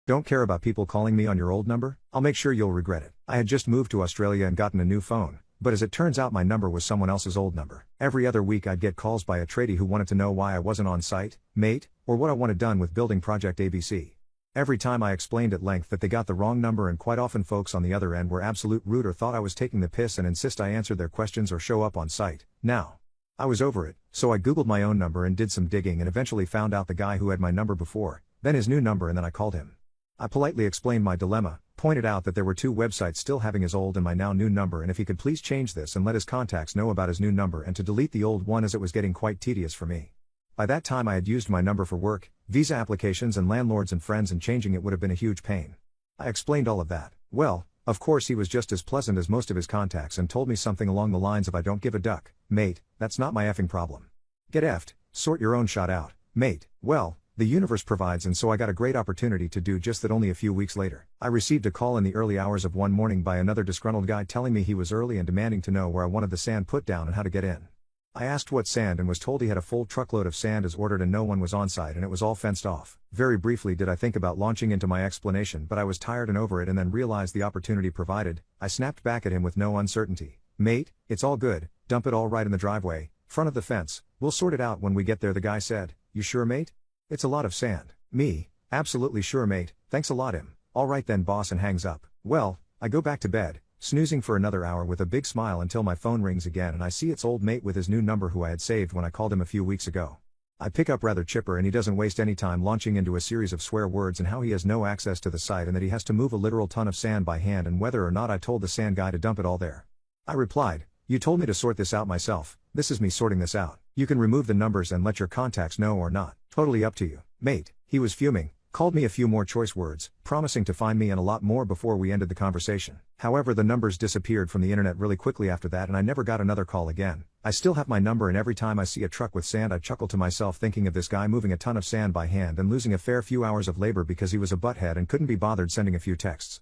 Don't care about people calling me on your old number? I'll make sure you'll regret it. I had just moved to Australia and gotten a new phone, but as it turns out my number was someone else's old number. Every other week I'd get calls by a tradie who wanted to know why I wasn't on site, mate, or what I wanted done with building Project ABC. Every time I explained at length that they got the wrong number, and quite often folks on the other end were absolute rude or thought I was taking the piss and insist I answer their questions or show up on site. Now, I was over it, so I googled my own number and did some digging and eventually found out the guy who had my number before, then his new number, and then I called him. I politely explained my dilemma, pointed out that there were two websites still having his old and my now new number, and if he could please change this and let his contacts know about his new number and to delete the old one as it was getting quite tedious for me. By that time I had used my number for work, visa applications and landlords and friends, and changing it would have been a huge pain. I explained all of that. Well, of course he was just as pleasant as most of his contacts and told me something along the lines of, "I don't give a duck, mate, that's not my effing problem. Get effed, sort your own shot out, mate." Well, the universe provides, and so I got a great opportunity to do just that. Only a few weeks later, I received a call in the early hours of one morning by another disgruntled guy telling me he was early and demanding to know where I wanted the sand put down and how to get in. I asked what sand and was told he had a full truckload of sand as ordered and no one was on site and it was all fenced off. Very briefly did I think about launching into my explanation, but I was tired and over it, and then realized the opportunity provided. I snapped back at him with no uncertainty. "Mate, it's all good, dump it all right in the driveway, front of the fence, we'll sort it out when we get there." The guy said, "You sure, mate? It's a lot of sand." Me, "Absolutely sure, mate, thanks a lot." Him, "All right then boss," and hangs up. Well, I go back to bed, snoozing for another hour with a big smile until my phone rings again and I see it's old mate with his new number who I had saved when I called him a few weeks ago. I pick up rather chipper and he doesn't waste any time launching into a series of swear words and how he has no access to the site and that he has to move a literal ton of sand by hand and whether or not I told the sand guy to dump it all there. I replied, "You told me to sort this out myself, this is me sorting this out. You can remove the numbers and let your contacts know or not, totally up to you, mate." He was fuming, called me a few more choice words, promising to find me and a lot more before we ended the conversation. However, the numbers disappeared from the internet really quickly after that and I never got another call again. I still have my number, and every time I see a truck with sand I chuckle to myself thinking of this guy moving a ton of sand by hand and losing a fair few hours of labor because he was a butthead and couldn't be bothered sending a few texts.